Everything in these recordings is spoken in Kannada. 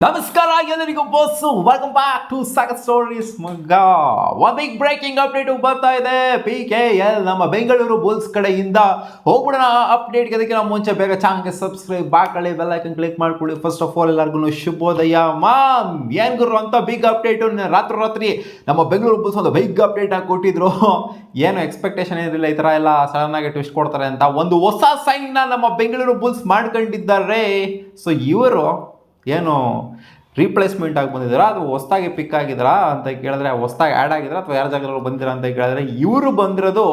ನಮಸ್ಕಾರ ಎಲ್ಲರಿಗೂ boss, welcome back to Sagar stories. ಮಗ ಒಂದು ಬಿಗ್ ಬ್ರೇಕಿಂಗ್ ಅಪ್ಡೇಟ್ ಬರ್ತಾ ಇದೆ. PKL ನಮ್ಮ ಬೆಂಗಳೂರು ಬುಲ್ಸ್ ಕಡೆಯಿಂದ ಹೋಗ್ಬಿಡೋಣ ಅಪ್ಡೇಟ್ಗೆ. ಅದಕ್ಕೆ ನಾವು ಮುಂಚೆ ಬೇಗ ಚಾನಲ್ಗೆ ಸಬ್ಸ್ಕ್ರೈಬ್ ಮಾಡ್ಕೊಳ್ಳಿ, ಬೆಲ್ ಐಕನ್ ಕ್ಲಿಕ್ ಮಾಡ್ಕೊಳ್ಳಿ. ಫಸ್ಟ್ ಆಫ್ ಆಲ್ ಎಲ್ಲರಿಗೂ ಶುಭೋದಯ. ಏನ್ ಗುರು ಅಂತ ಬಿಗ್ ಅಪ್ಡೇಟ್ ರಾತ್ರಿ ನಮ್ಮ ಬೆಂಗಳೂರು ಬುಲ್ಸ್ ಒಂದು ಬಿಗ್ ಅಪ್ಡೇಟ್ ಆಗಿ ಕೊಟ್ಟಿದ್ರು. ಏನು ಎಕ್ಸ್ಪೆಕ್ಟೇಷನ್ ಏನಿಲ್ಲ, ಈ ಥರ ಎಲ್ಲ ಸಡನ್ ಆಗಿ ಟ್ವಿಸ್ಟ್ ಕೊಡ್ತಾರೆ ಅಂತ ಒಂದು ಹೊಸ ಸೈನ್ನ ನಮ್ಮ ಬೆಂಗಳೂರು ಬುಲ್ಸ್ ಮಾಡ್ಕೊಂಡಿದ್ದಾರೆ. ಸೊ ಇವರು ಏನು ರೀಪ್ಲೇಸ್ಮೆಂಟ್ ಆಗಿ ಬಂದಿದ್ದೀರಾ ಅದು ಹೊಸದಾಗಿ ಪಿಕ್ ಆಗಿದ್ದೀರಾ ಅಂತ ಕೇಳಿದ್ರೆ, ಹೊಸದಾಗಿ ಆ್ಯಡ್ ಆಗಿದ್ದೀರಾ ಅಥವಾ ಯಾರ ಜಾಗದಲ್ಲೂ ಬಂದಿರಾ ಅಂತ ಕೇಳಿದ್ರೆ, ಇವರು ಬಂದಿರೋದು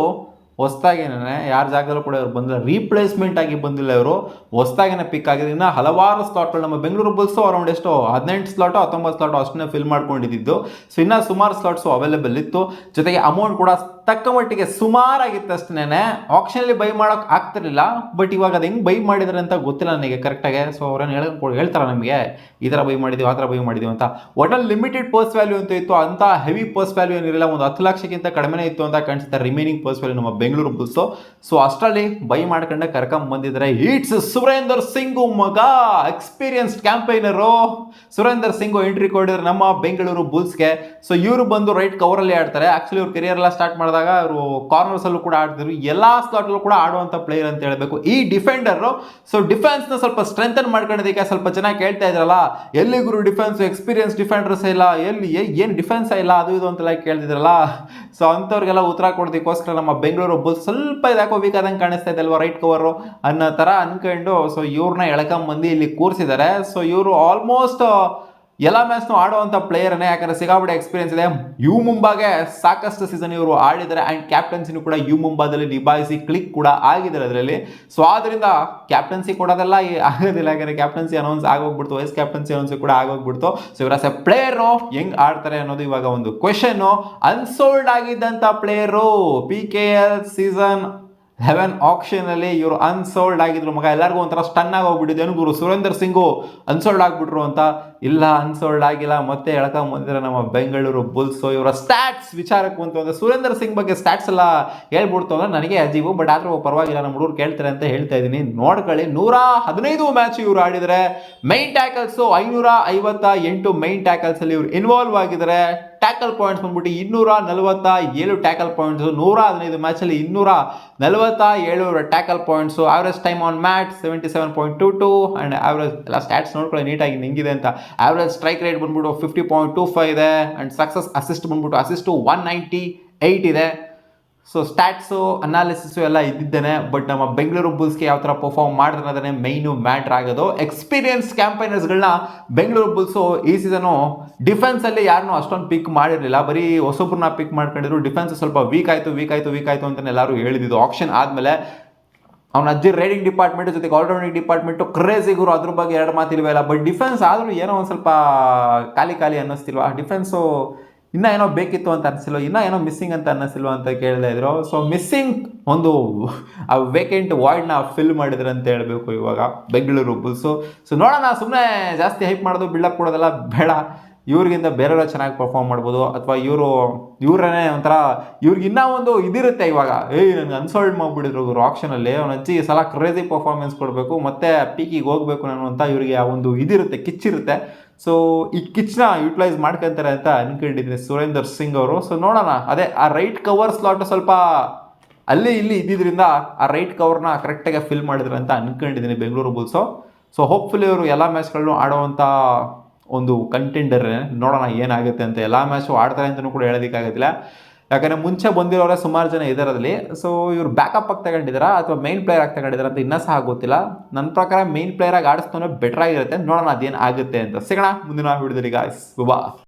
ಹೊಸದಾಗೇನೆ. ಯಾರ ಜಾಗದಲ್ಲೂ ಕೂಡ ಇವ್ರು ಬಂದಿಲ್ಲ, ರೀಪ್ಲೇಸ್ಮೆಂಟ್ ಆಗಿ ಬಂದಿಲ್ಲ. ಇವರು ಹೊಸದಾಗೇನೆ ಪಿಕ್ ಆಗಿದೆ. ಇನ್ನು ಹಲವಾರು ಸ್ಲಾಟ್ಗಳು ನಮ್ಮ ಬೆಂಗಳೂರು ಬುಲ್ಸು ಅರೌಂಡ್ ಎಷ್ಟು 18 ಸ್ಲಾಟು 19 ಸ್ಲಾಟು ಅಷ್ಟನ್ನೇ ಫಿಲ್ ಮಾಡ್ಕೊಂಡಿದ್ದು. ಸೊ ಇನ್ನೂ ಸುಮಾರು ಸ್ಲಾಟ್ಸು ಅವೈಲೇಬಲ್ ಇತ್ತು. ಜೊತೆಗೆ ಅಮೌಂಟ್ ಕೂಡ ತಕ್ಕ ಮಟ್ಟಿಗೆ ಸುಮಾರಾಗಿತ್ತು ಅಷ್ಟೇ. ಆಪ್ಷನಲ್ಲಿ ಬೈ ಮಾಡೋಕೆ ಆಗ್ತಿರಲಿಲ್ಲ. ಬಟ್ ಇವಾಗ ಅದು ಹೆಂಗೆ ಬೈ ಮಾಡಿದ್ದಾರೆ ಅಂತ ಗೊತ್ತಿಲ್ಲ ನನಗೆ ಕರೆಕ್ಟಾಗಿ. ಸೊ ಅವ್ರೇನು ಹೇಳ್ತಾರೆ ನಮಗೆ ಈ ಥರ ಬೈ ಮಾಡಿದ್ದೀವಿ ಆ ಥರ ಬೈ ಮಾಡಿದ್ದೀವಿ ಅಂತ. ಒಟ್ಟಲ್ಲಿ ಲಿಮಿಟೆಡ್ ಪರ್ಸ್ ವ್ಯಾಲ್ಯೂ ಅಂತ ಇತ್ತು. ಅಂತ ಹೆವಿ ಪರ್ಸ್ ವ್ಯಾಲ್ಯೂ ಏನಿರಲಿಲ್ಲ, ಒಂದು 10 ಲಕ್ಷಕ್ಕಿಂತ ಕಡಿಮೆ ಇತ್ತು ಅಂತ ಕಾಣಿಸುತ್ತೆ ರಿಮೈನಿಂಗ್ ಪರ್ಸ್ ವ್ಯಾಲ್ಯೂ ನಮ್ಮ ಬೆಂಗಳೂರು ಬುಲ್ಸು. ಸೊ ಅಷ್ಟರಲ್ಲಿ ಬೈ ಮಾಡ್ಕೊಂಡೆ ಕರ್ಕೊಂಡ್ ಬಂದಿದ್ದಾರೆ. ಇಟ್ಸ್ ಸುರೇಂದರ್ ಸಿಂಗು ಮಗ, ಎಕ್ಸ್ಪೀರಿಯನ್ಸ್ಡ್ ಕ್ಯಾಂಪೈನರು ಸುರೇಂದರ್ ಸಿಂಗು ಎಂಟ್ರಿ ಕೊಟ್ಟಿದ್ದಾರೆ ನಮ್ಮ ಬೆಂಗಳೂರು ಬುಲ್ಸ್ಗೆ. ಸೊ ಇವರು ಬಂದು ರೈಟ್ ಕವರಲ್ಲಿ ಆಡ್ತಾರೆ. ಆಕ್ಚುಲಿ ಇವ್ರು ಕೆರಿಯರ್ ಎಲ್ಲ ಸ್ಟಾರ್ಟ್ ಮಾಡಿದಾಗ ಅವರು ಕಾರ್ನರ್ಸ್ ಅಲ್ಲೂ ಕೂಡ ಆಡ್ತಿದ್ರು, ಎಲ್ಲಾ ಸ್ಲಾಟ್ ಕೂಡ ಆಡುವಂತ ಪ್ಲೇಯರ್ ಅಂತ ಹೇಳಬೇಕು ಈ ಡಿಫೆಂಡರ್. ಸೊ ಡಿಫೆನ್ಸ್ ನ ಸ್ವಲ್ಪ ಸ್ಟ್ರೆಂಥನ್ ಮಾಡ್ಕೊಳ್ಳೋದಕ್ಕೆ ಸ್ವಲ್ಪ ಚೆನ್ನಾಗಿ ಕೇಳ್ತಾ ಇದ್ರಲ್ಲ, ಎಲ್ಲಿ ಗುರು ಡಿಫೆನ್ಸ್, ಎಕ್ಸ್ಪೀರಿಯನ್ಸ್ ಡಿಫೆಂಡರ್ಸ್ ಇಲ್ಲ, ಎಲ್ಲಿ ಏನು ಡಿಫೆನ್ಸ್ ಇಲ್ಲ ಅದು ಇದು ಅಂತೆಲ್ಲ ಕೇಳ್ತಿದ್ರಲ್ಲ. ಸೊ ಅಂಥವ್ರಿಗೆಲ್ಲ ಉತ್ತರ ಕೊಡೋದಕ್ಕೋಸ್ಕರ ನಮ್ಮ ಬೆಂಗಳೂರು ಬುಲ್ಸ್ ಸ್ವಲ್ಪ ಇದಾಕೋ ವೀಕ್ ಆದಂಗೆ ಕಾಣಿಸ್ತಾ ಇದೆ ಅಲ್ವಾ, ರೈಟ್ ಕವರು ಅನ್ನೋ ಥರ ಅನ್ಕೊಂಡು ಸೊ ಇವ್ರನ್ನ ಎಳ್ಕೊಂಬಂದು ಇಲ್ಲಿ ಕೂರಿಸಿದ್ದಾರೆ. ಸೊ ಇವರು ಆಲ್ಮೋಸ್ಟ್ ಎಲ್ಲ ಮ್ಯಾಚ್ನು ಆಡುವಂಥ ಪ್ಲೇಯರ್ನೇ, ಯಾಕಂದರೆ ಸಿಗಾಬಡಿ ಎಕ್ಸ್ಪೀರಿಯನ್ಸ್ ಇದೆ. ಯು ಮುಂಬಾಗೆ ಸಾಕಷ್ಟು ಸೀಸನ್ ಇವರು ಆಡಿದ್ದಾರೆ ಆ್ಯಂಡ್ ಕ್ಯಾಪ್ಟನ್ಸಿನೂ ಕೂಡ ಯು ಮುಂಬಾದಲ್ಲಿ ನಿಭಾಯಿಸಿ ಕ್ಲಿಕ್ ಕೂಡ ಆಗಿದ್ದಾರೆ ಅದರಲ್ಲಿ. ಸೊ ಆದ್ದರಿಂದ ಕ್ಯಾಪ್ಟನ್ಸಿ ಕೊಡೋದೆಲ್ಲ ಆಗೋದಿಲ್ಲ, ಯಾಕಂದರೆ ಕ್ಯಾಪ್ಟನ್ಸಿ ಅನೌನ್ಸ್ ಆಗೋಗ್ಬಿಡ್ತು, ವೈಸ್ ಕ್ಯಾಪ್ಟನ್ಸಿ ಅನೌನ್ಸ್ ಕೂಡ ಆಗೋಗ್ಬಿಡ್ತು. ಸೊ ಇವರ ಪ್ಲೇಯರು ಹೆಂಗ್ ಆಡ್ತಾರೆ ಅನ್ನೋದು ಇವಾಗ ಒಂದು ಕ್ವೆಶನ್ನು. ಅನ್ಸೋಲ್ಡ್ ಆಗಿದ್ದಂಥ ಪ್ಲೇಯರು PKL ಸೀಸನ್ 11 ಆಕ್ಷನಲ್ಲಿ ಇವರು ಅನ್ಸೋಲ್ಡ್ ಆಗಿದ್ರು ಮಗ. ಎಲ್ಲರಿಗೂ ಒಂಥರ ಸ್ಟನ್ ಆಗಿ ಹೋಗ್ಬಿಟ್ಟಿದೆ, ಏನು ಗುರು ಸುರೇಂದರ್ ಸಿಂಗು ಅನ್ಸೋಲ್ಡ್ ಆಗಿಬಿಟ್ರು ಅಂತ. ಇಲ್ಲ, ಅನ್ಸೋಲ್ಡ್ ಆಗಿಲ್ಲ, ಮತ್ತೆ ಎಳ್ಕೊಂಬಂದಿದ್ದಾರೆ ನಮ್ಮ ಬೆಂಗಳೂರು ಬುಲ್ಸ್. ಇವರ ಸ್ಟ್ಯಾಟ್ಸ್ ವಿಚಾರಕ್ಕೆ ಬಂತು ಅಂದರೆ ಸುರೇಂದರ್ ಸಿಂಗ್ ಬಗ್ಗೆ ಸ್ಟ್ಯಾಟ್ಸ್ ಎಲ್ಲ ಹೇಳ್ಬಿಡ್ತು ಅಂದರೆ ನನಗೆ ಅಜೀಬು. ಬಟ್ ಆದರೂ ಪರವಾಗಿಲ್ಲ, ನಮ್ಮ ಹುಡುಗರು ಕೇಳ್ತಾರೆ ಅಂತ ಹೇಳ್ತಾ ಇದ್ದೀನಿ. ನೋಡ್ಕೊಳ್ಳಿ, 115 ಮ್ಯಾಚ್ ಇವರು ಆಡಿದರೆ. ಮೈನ್ ಟ್ಯಾಕಲ್ಸು 558 ಮೈನ್ ಟ್ಯಾಕಲ್ಸ್ ಅಲ್ಲಿ ಇವರು ಇನ್ವಾಲ್ವ್ ಆಗಿದ್ದಾರೆ. ಟ್ಯಾಕಲ್ ಪಾಯಿಂಟ್ಸ್ ಬಂದ್ಬಿಟ್ಟು 247 tackle points, 115 ಮ್ಯಾಚಲ್ಲಿ 247 tackle points. Average time on match 77.22 and average ಎಲ್ಲ ಸ್ಟ್ಯಾಟ್ಸ್ ನೋಡ್ಕೊಳ್ಳಿ ನೀಟಾಗಿ ಹೆಂಗಿದೆ ಅಂತ. ಆವರೇಜ್ ಸ್ಟ್ರೈಕ್ ರೇಟ್ ಬಂದ್ಬಿಟ್ಟು 50.25 ಇದೆ ಆ್ಯಂಡ್ ಸಕ್ಸಸ್ ಅಸಿಸ್ಟ್ ಬಂದ್ಬಿಟ್ಟು ಅಸಿಸ್ಟು 198 ಇದೆ. ಸೊ ಸ್ಟ್ಯಾಟ್ಸು ಅನಾಲಿಸಿಸು ಎಲ್ಲ ಇದ್ದಿದ್ದೇನೆ. ಬಟ್ ನಮ್ಮ ಬೆಂಗಳೂರು ಬುಲ್ಸ್ಗೆ ಯಾವ ಥರ ಪರ್ಫಾರ್ಮ್ ಮಾಡಿದ್ರೆ ಅದನ್ನೇ ಮೈನು ಮ್ಯಾಟ್ರ್ ಆಗೋದು. ಎಕ್ಸ್ಪೀರಿಯನ್ಸ್ ಕ್ಯಾಂಪೈನರ್ಸ್ಗಳನ್ನ ಬೆಂಗಳೂರು ಬುಲ್ಸು ಈ ಸೀಸನು ಡಿಫೆನ್ಸಲ್ಲಿ ಯಾರನ್ನೂ ಅಷ್ಟೊಂದು ಪಿಕ್ ಮಾಡಿರಲಿಲ್ಲ, ಬರೀ ಹೊಸೊಬ್ಬರನ್ನ ಪಿಕ್ ಮಾಡ್ಕೊಂಡಿದ್ರು. ಡಿಫೆನ್ಸ್ ಸ್ವಲ್ಪ ವೀಕ್ ಆಯಿತು ಅಂತಲೇ ಎಲ್ಲರೂ ಹೇಳಿದ್ದು. ಆಪ್ಷನ್ ಆದಮೇಲೆ ಅವ್ನ ಅಜ್ಜಿ ರೈಡಿಂಗ್ ಡಿಪಾರ್ಟ್ಮೆಂಟ್ ಜೊತೆಗೆ ಆಲ್ರೌಂಡಿಂಗ್ ಡಿಪಾರ್ಟ್ಮೆಂಟು ಕ್ರೇಜಿಗರು, ಅದ್ರ ಬಗ್ಗೆ ಎರಡು ಮಾತಿಲ್ವಲ್ಲ. ಬಟ್ ಡಿಫೆನ್ಸ್ ಆದರೂ ಏನೋ ಒಂದು ಸ್ವಲ್ಪ ಖಾಲಿ ಅನ್ನಿಸ್ತಿಲ್ವ, ಡಿಫೆನ್ಸು ಇನ್ನೂ ಏನೋ ಬೇಕಿತ್ತು ಅಂತ ಅನಿಸಿಲ್ವ, ಇನ್ನೂ ಏನೋ ಮಿಸ್ಸಿಂಗ್ ಅಂತ ಅನ್ನಿಸಿಲ್ವ ಅಂತ ಕೇಳ್ತಾ ಇದ್ರು. ಸೊ ಮಿಸ್ಸಿಂಗ್ ಒಂದು ಆ ವೇಕೆಂಟ್ ವಾರ್ಡ್ನ ಫಿಲ್ ಮಾಡಿದ್ರು ಅಂತ ಹೇಳಬೇಕು ಇವಾಗ ಬೆಂಗಳೂರು ಬುಲ್ಸು. ಸೊ ನೋಡೋಣ, ಸುಮ್ಮನೆ ಜಾಸ್ತಿ ಹೈಪ್ ಮಾಡೋದು ಬಿಲ್ಡಪ್ ಕೊಡೋದೆಲ್ಲ ಬೇಡ. ಇವ್ರಿಗಿಂತ ಬೇರೆಯವರು ಚೆನ್ನಾಗಿ ಪರ್ಫಾರ್ಮ್ ಮಾಡ್ಬೋದು, ಅಥವಾ ಇವರೇ ಒಂಥರ ಇವ್ರಿಗೆ ಇನ್ನೂ ಒಂದು ಇದಿರುತ್ತೆ ಇವಾಗ. ನನಗೆ ಅನ್ಸೋಲ್ಡ್ ಮಾಡಿಬಿಡಿದ್ರು ಇವರು ಆಕ್ಷನಲ್ಲಿ. ಅವ್ನ ಅಜ್ಜಿ ಈ ಸಲ ಕ್ರೇಜಿ ಪರ್ಫಾರ್ಮೆನ್ಸ್ ಕೊಡಬೇಕು, ಮತ್ತೆ ಪೀಕಿಗೆ ಹೋಗಬೇಕು ನಾನು ಅಂತ ಇವ್ರಿಗೆ ಆ ಒಂದು ಇದಿರುತ್ತೆ, ಕಿಚ್ಚಿರುತ್ತೆ. ಸೊ ಈ ಕಿಚ್ನ ಯೂಟಿಲೈಸ್ ಮಾಡ್ಕೊತಾರೆ ಅಂತ ಅನ್ಕೊಂಡಿದ್ದೀನಿ ಸುರೇಂದರ್ ಸಿಂಗ್ ಅವರು. ಸೊ ನೋಡೋಣ, ಅದೇ ಆ ರೈಟ್ ಕವರ್ ಸ್ಲಾಟ್ ಸ್ವಲ್ಪ ಅಲ್ಲಿ ಇಲ್ಲಿ ಇದ್ದಿದ್ದರಿಂದ ಆ ರೈಟ್ ಕವರ್ನ ಕರೆಕ್ಟಾಗಿ ಫಿಲ್ ಮಾಡಿದ್ರು ಅಂತ ಅನ್ಕೊಂಡಿದ್ದೀನಿ ಬೆಂಗಳೂರು ಬುಲ್ಸು. ಸೊ ಹೋಪ್ಫುಲಿ ಅವರು ಎಲ್ಲ ಮ್ಯಾಚ್ಗಳನ್ನು ಆಡುವಂಥ ಒಂದು ಕಂಟೆಂಡರ್. ನೋಡೋಣ ಏನಾಗುತ್ತೆ ಅಂತ. ಎಲ್ಲ ಮ್ಯಾಚು ಆಡ್ತಾರೆ ಅಂತಲೂ ಕೂಡ ಹೇಳೋದಕ್ಕಾಗೋದಿಲ್ಲ, ಯಾಕಂದರೆ ಮುಂಚೆ ಬಂದಿರೋರೆ ಸುಮಾರು ಜನ ಇದರಲ್ಲಿ. ಸೊ ಇವ್ರು ಬ್ಯಾಕಪ್ ಆಗಿ ತಗೊಂಡಿದ್ದಾರಾ ಅಥವಾ ಮೈನ್ ಪ್ಲೇಯರ್ ಆಗಿ ತಗೊಂಡಿದ್ದಾರೆ ಅಂತ ಇನ್ನೂ ಸಹ ಗೊತ್ತಿಲ್ಲ. ನನ್ನ ಪ್ರಕಾರ ಮೈನ್ ಪ್ಲೇಯರ್ ಆಗಿ ಆಡಿಸ್ತಾನೆ ಬೆಟರ್ ಆಗಿರುತ್ತೆ. ನೋಡೋಣ ಅದೇನು ಆಗುತ್ತೆ ಅಂತ. ಸಿಗೋಣ ಮುಂದಿನ ವಿಡಿಯೋದಲ್ಲಿ ಗಾಯ್ಸ್. ಬಾ.